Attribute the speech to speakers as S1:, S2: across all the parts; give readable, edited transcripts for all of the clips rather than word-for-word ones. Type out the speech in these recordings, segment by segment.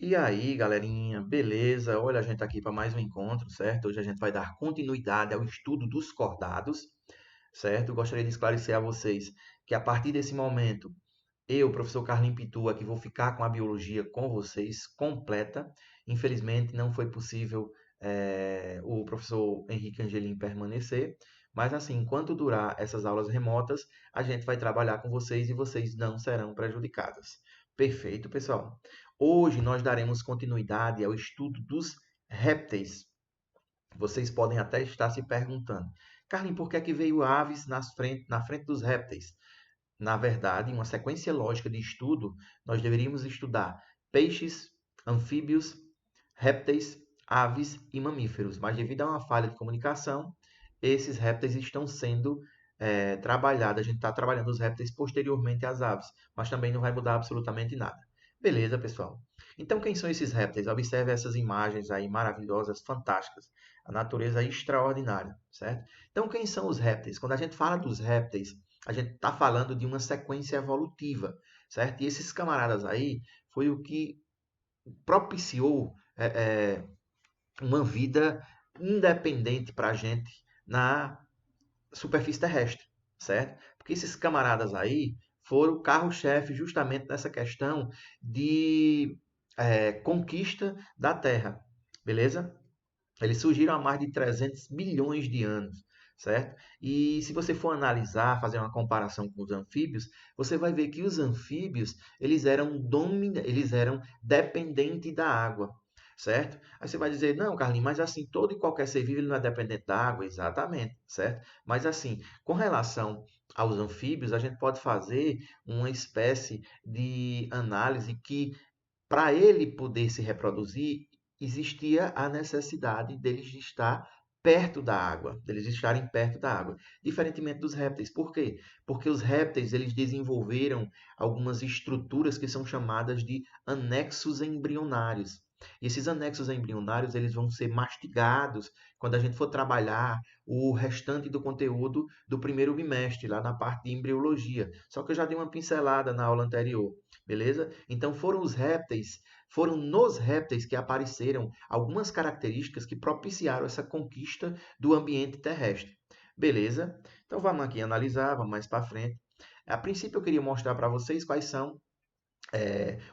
S1: E aí, galerinha, beleza? Olha, a gente tá aqui para mais um encontro, certo? Hoje a gente vai dar continuidade ao estudo dos cordados, certo? Gostaria de esclarecer a vocês que a partir desse momento, eu, professor Carlinhos Pitu, aqui vou ficar com a biologia com vocês completa. Infelizmente, não foi possível o professor Henrique Angelim permanecer, mas assim, enquanto durar essas aulas remotas, a gente vai trabalhar com vocês e vocês não serão prejudicados. Perfeito, pessoal? Hoje nós daremos continuidade ao estudo dos répteis. Vocês podem até estar se perguntando, Carlinhos, por que é que veio aves na frente dos répteis? Na verdade, em uma sequência lógica de estudo, nós deveríamos estudar peixes, anfíbios, répteis, aves e mamíferos. Mas devido a uma falha de comunicação, esses répteis estão sendo trabalhados. A gente está trabalhando os répteis posteriormente às aves, mas também não vai mudar absolutamente nada. Beleza, pessoal? Então, quem são esses répteis? Observe essas imagens aí maravilhosas, fantásticas. A natureza é extraordinária, certo? Então, quem são os répteis? Quando a gente fala dos répteis, a gente está falando de uma sequência evolutiva, certo? E esses camaradas aí foi o que propiciou uma vida independente para a gente na superfície terrestre, certo? Porque esses camaradas aí foram o carro-chefe justamente nessa questão de conquista da Terra, beleza? Eles surgiram há mais de 300 milhões de anos, certo? E se você for analisar, fazer uma comparação com os anfíbios, você vai ver que os anfíbios, eles eram dependentes da água, certo? Aí você vai dizer, não, Carlinhos, mas assim, todo e qualquer ser vivo ele não é dependente da água, exatamente, certo? Mas assim, com relação aos anfíbios, a gente pode fazer uma espécie de análise que para ele poder se reproduzir, existia a necessidade deles estar perto da água, deles estarem perto da água, diferentemente dos répteis. Por quê? Porque os répteis eles desenvolveram algumas estruturas que são chamadas de anexos embrionários. E esses anexos embrionários eles vão ser mastigados quando a gente for trabalhar o restante do conteúdo do primeiro bimestre, lá na parte de embriologia. Só que eu já dei uma pincelada na aula anterior, beleza? Então foram nos répteis que apareceram algumas características que propiciaram essa conquista do ambiente terrestre. Beleza? Então vamos aqui analisar, vamos mais para frente. A princípio eu queria mostrar para vocês quais são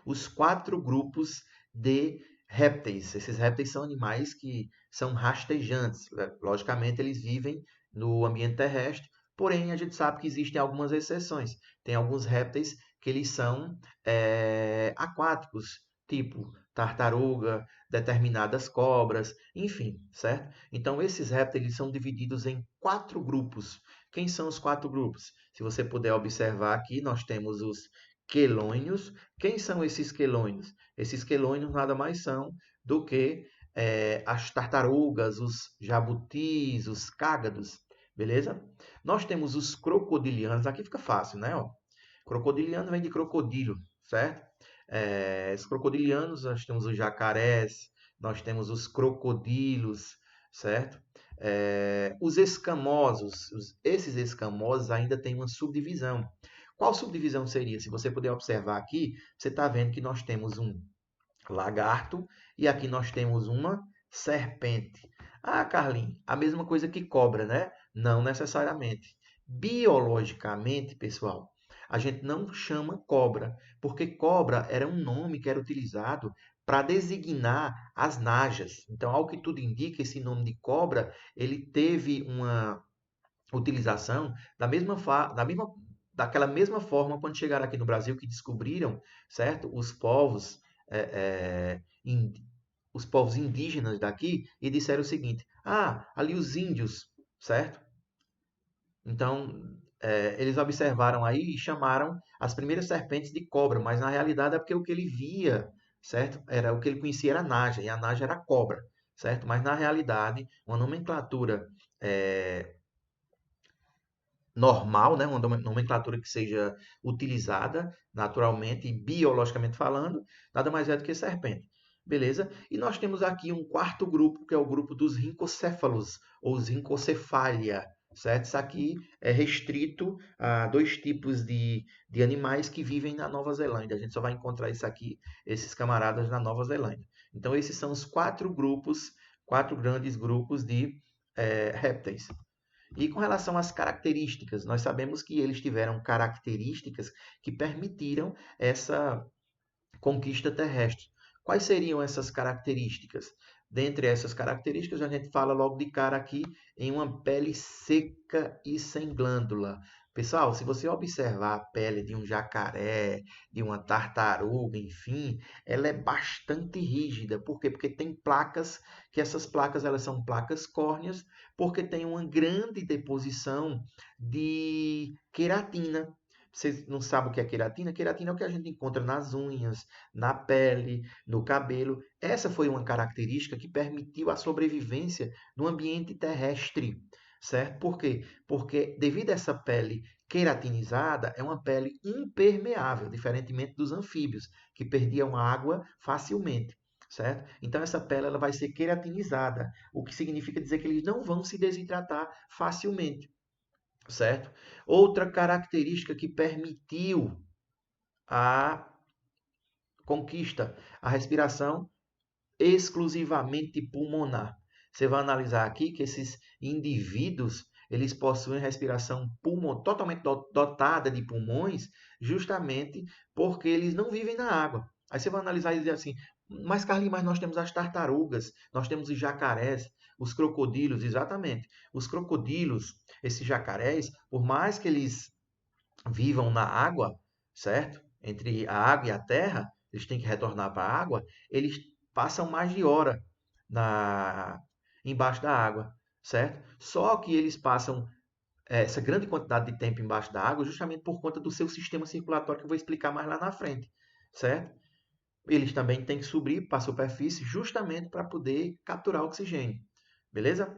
S1: os quatro grupos de répteis. Esses répteis são animais que são rastejantes. Logicamente, eles vivem no ambiente terrestre, porém, a gente sabe que existem algumas exceções. Tem alguns répteis que eles são aquáticos, tipo tartaruga, determinadas cobras, enfim, certo? Então, esses répteis eles são divididos em quatro grupos. Quem são os quatro grupos? Se você puder observar aqui, nós temos os quelônios. Quem são esses quelônios? Esses quelônios nada mais são do que as tartarugas, os jabutis, os cágados, beleza? Nós temos os crocodilianos, aqui fica fácil, né? Ó, crocodiliano vem de crocodilo, certo? Os crocodilianos, nós temos os jacarés, nós temos os crocodilos, certo? Os escamosos, esses escamosos ainda têm uma subdivisão. Qual subdivisão seria? Se você puder observar aqui, você está vendo que nós temos um lagarto e aqui nós temos uma serpente. Ah, Carlinhos, a mesma coisa que cobra, né? Não necessariamente. Biologicamente, pessoal, a gente não chama cobra, porque cobra era um nome que era utilizado para designar as najas. Então, ao que tudo indica, esse nome de cobra, ele teve uma utilização daquela mesma forma quando chegaram aqui no Brasil que descobriram, certo? Os povos indígenas daqui e disseram o seguinte: ah, ali os índios, certo? Então eles observaram aí e chamaram as primeiras serpentes de cobra, mas na realidade é porque o que ele via, certo? Era o que ele conhecia era a naja e a naja era a cobra, certo? Mas na realidade uma nomenclatura é, normal, né? Uma nomenclatura que seja utilizada naturalmente e biologicamente falando, nada mais é do que serpente. Beleza? E nós temos aqui um quarto grupo, que é o grupo dos rincocéfalos, ou os rincocefália, certo? Isso aqui é restrito a dois tipos de animais que vivem na Nova Zelândia. A gente só vai encontrar isso aqui, esses camaradas na Nova Zelândia. Então, esses são os quatro grupos, quatro grandes grupos de répteis. E com relação às características, nós sabemos que eles tiveram características que permitiram essa conquista terrestre. Quais seriam essas características? Dentre essas características, a gente fala logo de cara aqui em uma pele seca e sem glândula. Pessoal, se você observar a pele de um jacaré, de uma tartaruga, enfim, ela é bastante rígida. Por quê? Porque tem placas, que essas placas elas são placas córneas, porque tem uma grande deposição de queratina. Vocês não sabem o que é queratina? Queratina é o que a gente encontra nas unhas, na pele, no cabelo. Essa foi uma característica que permitiu a sobrevivência no ambiente terrestre, certo? Por quê? Porque devido a essa pele queratinizada, é uma pele impermeável, diferentemente dos anfíbios, que perdiam água facilmente. Certo? Então essa pele ela vai ser queratinizada, o que significa dizer que eles não vão se desidratar facilmente, certo? Outra característica que permitiu a conquista, a respiração exclusivamente pulmonar. Você vai analisar aqui que esses indivíduos, eles possuem respiração totalmente dotada de pulmões, justamente porque eles não vivem na água. Aí você vai analisar e dizer assim, mas Carlinhos, mas nós temos as tartarugas, nós temos os jacarés, os crocodilos, exatamente. Os crocodilos, esses jacarés, por mais que eles vivam na água, certo? Entre a água e a terra, eles têm que retornar para a água, eles passam mais de hora na embaixo da água, certo? Só que eles passam essa grande quantidade de tempo embaixo da água justamente por conta do seu sistema circulatório que eu vou explicar mais lá na frente, certo? Eles também têm que subir para a superfície justamente para poder capturar oxigênio, beleza?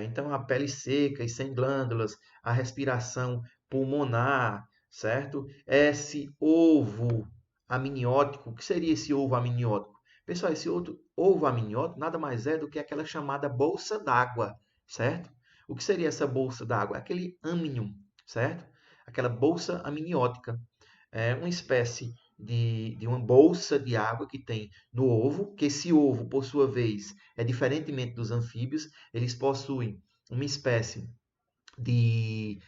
S1: Então, a pele seca e sem glândulas, a respiração pulmonar, certo? Esse ovo amniótico, o que seria esse ovo amniótico? Pessoal, esse outro ovo amniótico nada mais é do que aquela chamada bolsa d'água, certo? O que seria essa bolsa d'água? Aquele âmnion, certo? Aquela bolsa amniótica. É uma espécie de uma bolsa de água que tem no ovo, que esse ovo, por sua vez, é diferentemente dos anfíbios, eles possuem uma espécie de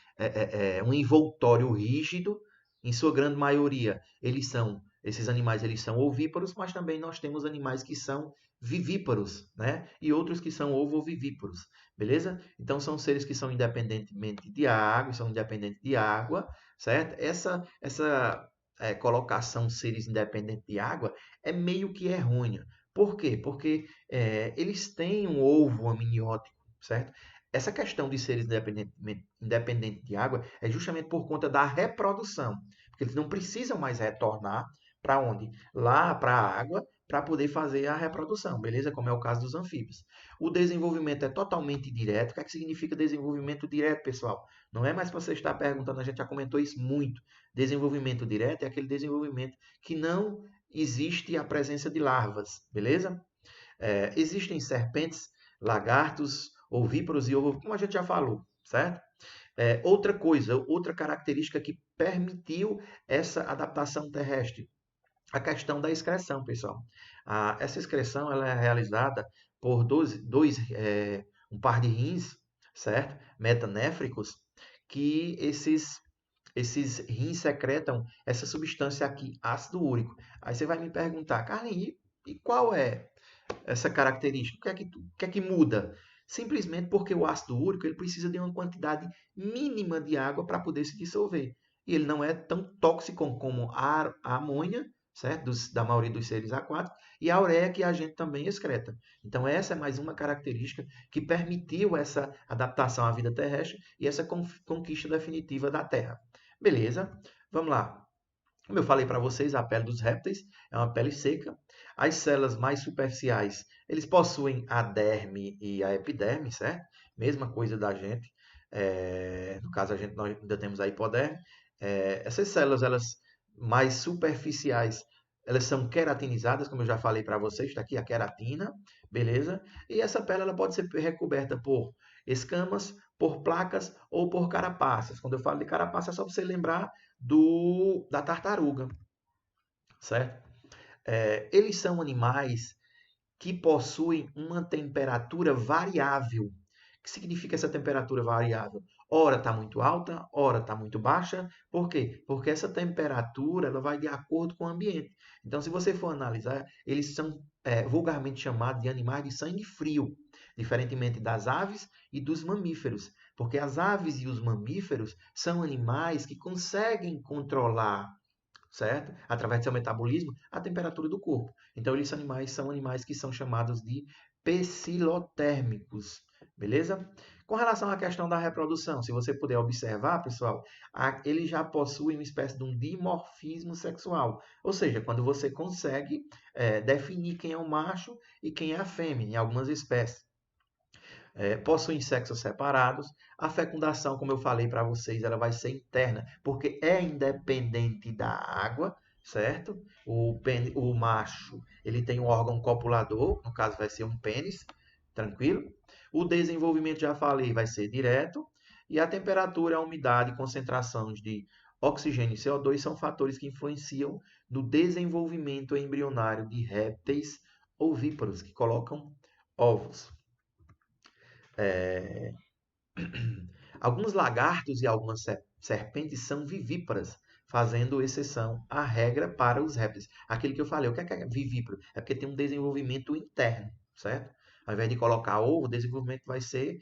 S1: um envoltório rígido, em sua grande maioria, esses animais eles são ovíparos, mas também nós temos animais que são vivíparos, né? E outros que são ovovivíparos, beleza? Então são seres que são independentemente de água, são independentes de água, certo? Essa colocação seres independentes de água é meio que errônea. Por quê? Porque eles têm um ovo amniótico, certo? Essa questão de seres independentes de água é justamente por conta da reprodução, porque eles não precisam mais retornar para onde? Lá para a água para poder fazer a reprodução, beleza? Como é o caso dos anfíbios. O desenvolvimento é totalmente direto. O que é que significa desenvolvimento direto, pessoal? Não é mais para você estar perguntando, a gente já comentou isso muito. Desenvolvimento direto é aquele desenvolvimento que não existe a presença de larvas, beleza? Existem serpentes, lagartos, ovíparos e ovovíparos, como a gente já falou, certo? Outra coisa, outra característica que permitiu essa adaptação terrestre, a questão da excreção, pessoal. Essa excreção ela é realizada por um par de rins, certo? Metanéfricos, que esses rins secretam essa substância aqui, ácido úrico. Aí você vai me perguntar, Carlinhos, e qual é essa característica? O que é que muda? Simplesmente porque o ácido úrico ele precisa de uma quantidade mínima de água para poder se dissolver. E ele não é tão tóxico como a amônia, certo? Da maioria dos seres aquáticos, e a ureia que a gente também excreta. Então, essa é mais uma característica que permitiu essa adaptação à vida terrestre e essa conquista definitiva da Terra. Beleza? Vamos lá. Como eu falei para vocês, a pele dos répteis é uma pele seca. As células mais superficiais, eles possuem a derme e a epiderme, certo? Mesma coisa da gente. No caso, nós ainda temos a hipoderme. Essas células, elas mais superficiais, elas são queratinizadas, como eu já falei para vocês, está aqui a queratina, beleza? E essa pele ela pode ser recoberta por escamas, por placas ou por carapaças. Quando eu falo de carapaça, é só você lembrar da tartaruga, certo? Eles são animais que possuem uma temperatura variável. O que significa essa temperatura variável? Ora está muito alta, ora está muito baixa. Por quê? Porque essa temperatura ela vai de acordo com o ambiente. Então, se você for analisar, eles são vulgarmente chamados de animais de sangue frio, diferentemente das aves e dos mamíferos. Porque as aves e os mamíferos são animais que conseguem controlar, certo? Através do seu metabolismo, a temperatura do corpo. Então, eles são animais que são chamados de pecilotérmicos, beleza? Com relação à questão da reprodução, se você puder observar, pessoal, ele já possui uma espécie de um dimorfismo sexual. Ou seja, quando você consegue definir quem é o macho e quem é a fêmea, em algumas espécies. Possuem sexos separados. A fecundação, como eu falei para vocês, ela vai ser interna, porque é independente da água, certo? O macho, ele tem um órgão copulador, no caso vai ser um pênis, tranquilo? O desenvolvimento, já falei, vai ser direto. E a temperatura, a umidade e concentração de oxigênio e CO2 são fatores que influenciam no desenvolvimento embrionário de répteis ovíparos, que colocam ovos. Alguns lagartos e algumas serpentes são vivíparas, fazendo exceção à regra para os répteis. Aquele que eu falei, o que é vivíparo? É porque tem um desenvolvimento interno, certo? Ao invés de colocar ovo, o desenvolvimento vai ser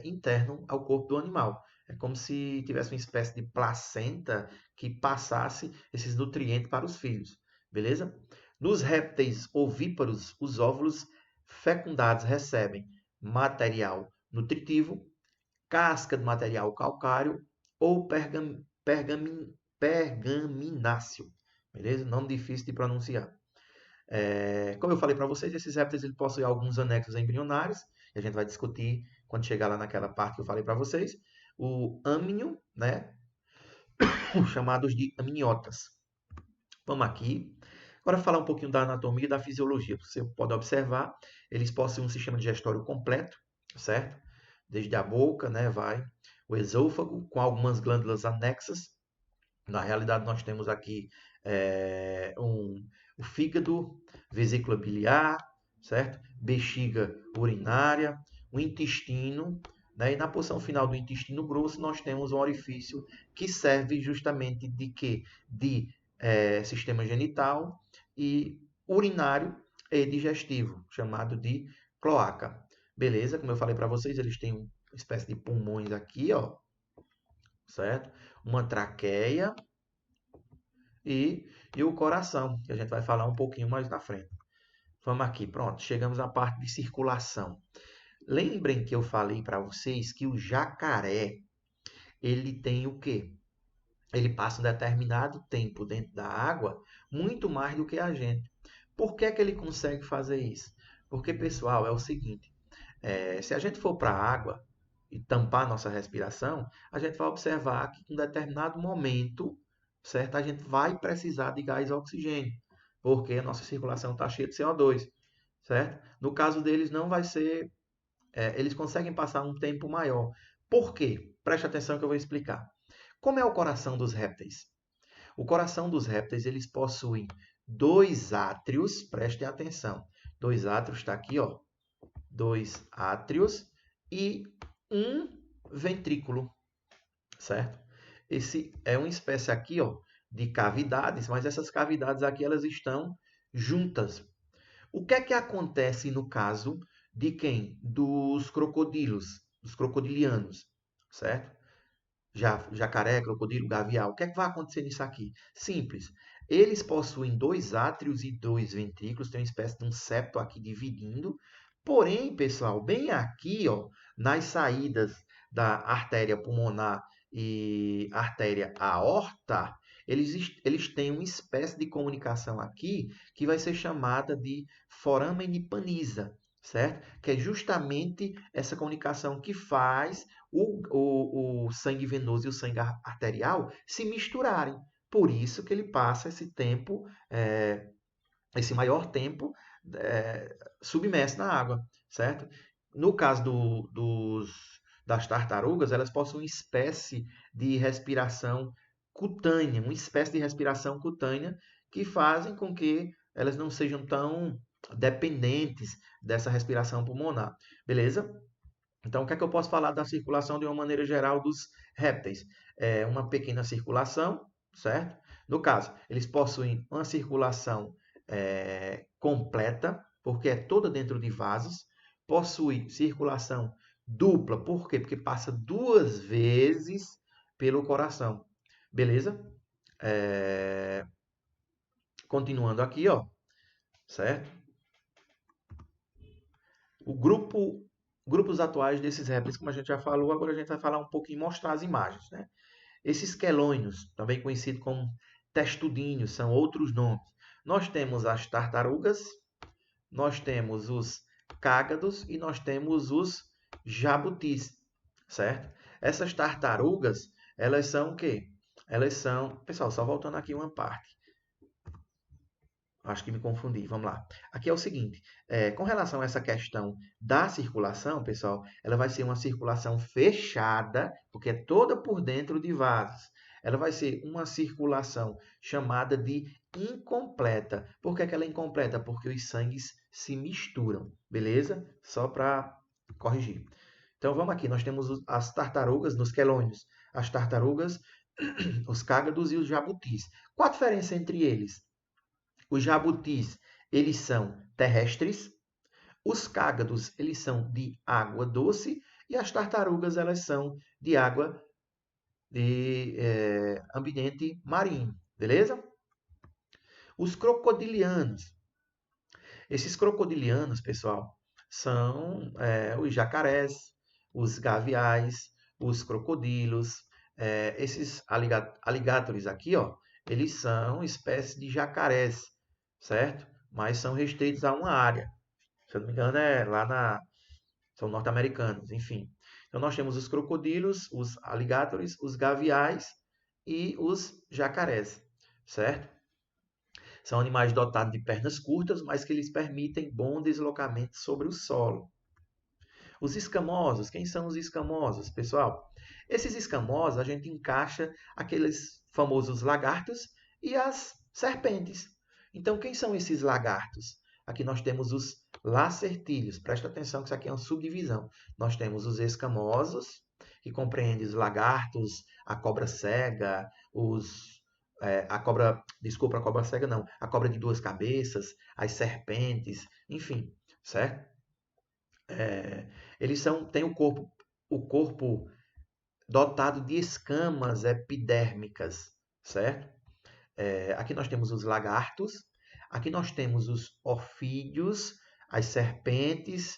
S1: interno ao corpo do animal. É como se tivesse uma espécie de placenta que passasse esses nutrientes para os filhos, beleza? Nos répteis ovíparos, os óvulos fecundados recebem material nutritivo, casca de material calcário ou pergamináceo. Beleza? Nome difícil de pronunciar. Como eu falei para vocês, esses répteis ele possuem alguns anexos embrionários, e a gente vai discutir quando chegar lá naquela parte que eu falei para vocês. O âmnio, né? Chamados de amniotas. Vamos aqui. Agora falar um pouquinho da anatomia e da fisiologia. Você pode observar, eles possuem um sistema digestório completo, certo? Desde a boca, né, vai o esôfago, com algumas glândulas anexas. Na realidade, nós temos aqui o fígado, vesícula biliar, certo? Bexiga urinária, o intestino, né? E na porção final do intestino grosso, nós temos um orifício que serve justamente de quê? De sistema genital e urinário e digestivo, chamado de cloaca. Beleza? Como eu falei para vocês, eles têm uma espécie de pulmões aqui, ó, certo? Uma traqueia e o coração, que a gente vai falar um pouquinho mais na frente. Vamos aqui, pronto, chegamos à parte de circulação. Lembrem que eu falei para vocês que o jacaré, ele tem o quê? Ele passa um determinado tempo dentro da água, muito mais do que a gente. Por que é que ele consegue fazer isso? Porque, pessoal, é o seguinte, se a gente for para a água e tampar nossa respiração, a gente vai observar que em um determinado momento, certo, a gente vai precisar de gás oxigênio, porque a nossa circulação está cheia de CO2, certo? No caso deles, não vai ser. Eles conseguem passar um tempo maior. Por quê? Preste atenção que eu vou explicar. Como é o coração dos répteis? O coração dos répteis, eles possuem dois átrios, preste atenção. Dois átrios, está aqui, ó. Dois átrios e um ventrículo, certo? Esse é uma espécie aqui, ó, de cavidades, mas essas cavidades aqui elas estão juntas. O que é que acontece no caso de quem? Dos crocodilos, dos crocodilianos, certo? Jacaré, crocodilo, gavial. O que é que vai acontecer nisso aqui? Simples. Eles possuem dois átrios e dois ventrículos, tem uma espécie de um septo aqui dividindo. Porém, pessoal, bem aqui, ó, nas saídas da artéria pulmonar e artéria aorta, eles têm uma espécie de comunicação aqui que vai ser chamada de foramen Pannisa, certo? Que é justamente essa comunicação que faz o sangue venoso e o sangue arterial se misturarem. Por isso que ele passa esse tempo, esse maior tempo submerso na água, certo? no caso das tartarugas, elas possuem uma espécie de respiração cutânea, uma espécie de respiração cutânea que fazem com que elas não sejam tão dependentes dessa respiração pulmonar. Beleza? Então, o que é que eu posso falar da circulação de uma maneira geral dos répteis? É uma pequena circulação, certo? No caso, eles possuem uma circulação completa, porque é toda dentro de vasos. Possui circulação dupla, por quê? Porque passa duas vezes pelo coração. Beleza? Continuando aqui, ó, certo? O grupos atuais desses répteis, como a gente já falou, agora a gente vai falar um pouquinho, mostrar as imagens, né? Esses quelônios, também conhecidos como testudinhos, são outros nomes. Nós temos as tartarugas, nós temos os cágados e nós temos os jabutis, certo? Essas tartarugas, elas são o quê? Elas são... Pessoal, só voltando aqui uma parte. Acho que me confundi. Vamos lá. Aqui é o seguinte: com relação a essa questão da circulação, pessoal, ela vai ser uma circulação fechada, porque é toda por dentro de vasos. Ela vai ser uma circulação chamada de incompleta. Por que que ela é incompleta? Porque os sangues se misturam, beleza? Só para corrigir. Então vamos aqui, nós temos as tartarugas nos quelônios, as tartarugas, os cágados e os jabutis. Qual a diferença entre eles? Os jabutis, eles são terrestres, os cágados, eles são de água doce e as tartarugas, elas são de água de ambiente marinho, beleza? Os crocodilianos. Esses crocodilianos, pessoal, são os jacarés, os gaviais, os crocodilos, esses aligatores aqui, ó, eles são espécies de jacarés, certo? Mas são restritos a uma área. Se eu não me engano, são norte-americanos, enfim. Então nós temos os crocodilos, os aligatores, os gaviais e os jacarés, certo? São animais dotados de pernas curtas, mas que lhes permitem bom deslocamento sobre o solo. Os escamosos, quem são os escamosos, pessoal? Esses escamosos a gente encaixa aqueles famosos lagartos e as serpentes. Então, quem são esses lagartos? Aqui nós temos os lacertílios. Presta atenção que isso aqui é uma subdivisão. Nós temos os escamosos, que compreendem os lagartos, a cobra cega, desculpa, a cobra cega não, a cobra de duas cabeças, as serpentes, enfim, certo? Eles têm o corpo dotado de escamas epidérmicas, certo? Aqui nós temos os lagartos, aqui nós temos os ofídeos, as serpentes,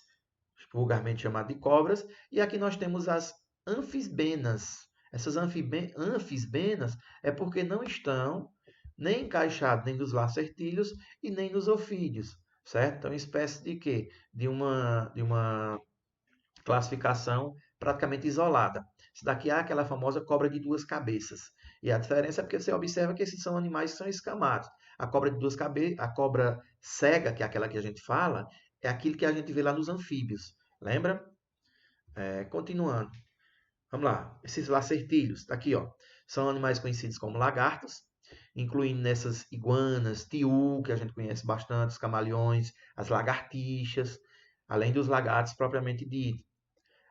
S1: vulgarmente chamadas de cobras, e aqui nós temos as anfisbenas. Essas anfisbenas é porque não estão nem encaixadas nem nos lacertílios e nem nos ofídeos, certo? Então, uma espécie de quê? De uma classificação praticamente isolada. Isso daqui é aquela famosa cobra de duas cabeças. E a diferença é porque você observa que esses são animais que são escamados. A cobra de duas cabeças, a cobra cega, que é aquela que a gente fala, é aquilo que a gente vê lá nos anfíbios. Lembra? Continuando. Vamos lá. Esses lacertílios, tá aqui, ó. São animais conhecidos como lagartos, incluindo nessas iguanas, tiu, que a gente conhece bastante, os camaleões, as lagartixas, além dos lagartos propriamente ditos.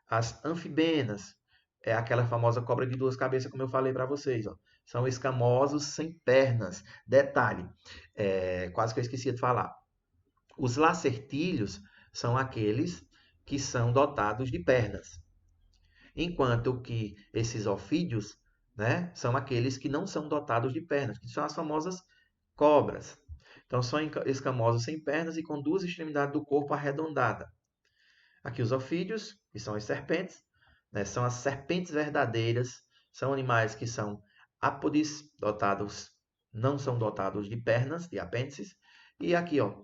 S1: As anfibenas, é aquela famosa cobra de duas cabeças, como eu falei para vocês. Ó. São escamosos sem pernas. Detalhe, quase que eu esqueci de falar. Os lacertílios são aqueles que são dotados de pernas. Enquanto que esses ofídeos, né, são aqueles que não são dotados de pernas, que são as famosas cobras. Então, são escamosos sem pernas e com duas extremidades do corpo arredondada. Aqui os ofídeos, que são as serpentes, né? São as serpentes verdadeiras, são animais que são ápodes, não são dotados de pernas, de apêndices, e aqui, ó,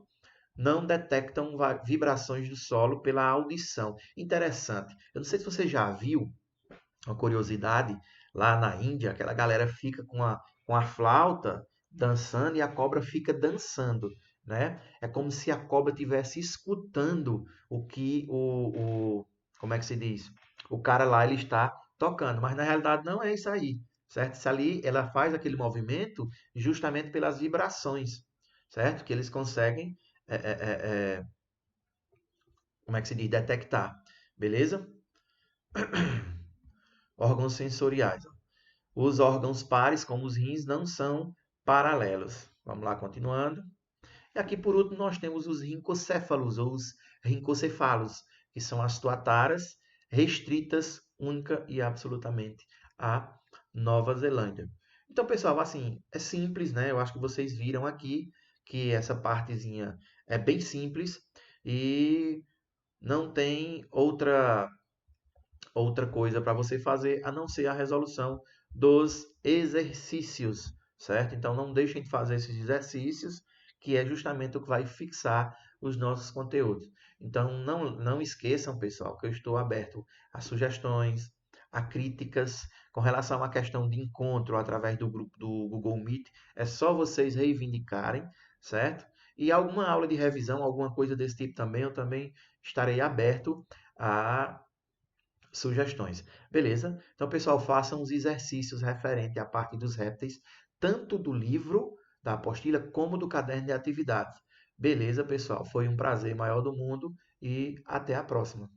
S1: não detectam vibrações do solo pela audição. Interessante. Eu não sei se você já viu, uma curiosidade, lá na Índia, aquela galera fica com a flauta dançando e a cobra fica dançando, né? É como se a cobra estivesse escutando o que como é que se diz? O cara lá ele está tocando, mas na realidade não é isso aí, certo? Isso ali ela faz aquele movimento justamente pelas vibrações, certo? Que eles conseguem, é, é, é, é, como é que se diz? Detectar, beleza? Órgãos sensoriais. Os órgãos pares, como os rins, não são paralelos. Vamos lá, continuando. E aqui, por último, nós temos os rincocéfalos, ou os rincocefalos, que são as tuataras restritas, única e absolutamente à Nova Zelândia. Então, pessoal, assim, é simples, né? Eu acho que vocês viram aqui que essa partezinha é bem simples e não tem outra coisa para você fazer a não ser a resolução dos exercícios, certo? Então não deixem de fazer esses exercícios, que é justamente o que vai fixar os nossos conteúdos. Então não esqueçam, pessoal, que eu estou aberto a sugestões, a críticas com relação à questão de encontro através do grupo do Google Meet. É só vocês reivindicarem, certo? E alguma aula de revisão, alguma coisa desse tipo também, eu também estarei aberto a sugestões. Beleza? Então, pessoal, façam os exercícios referentes à parte dos répteis, tanto do livro, da apostila, como do caderno de atividades. Beleza, pessoal? Foi um prazer maior do mundo e até a próxima.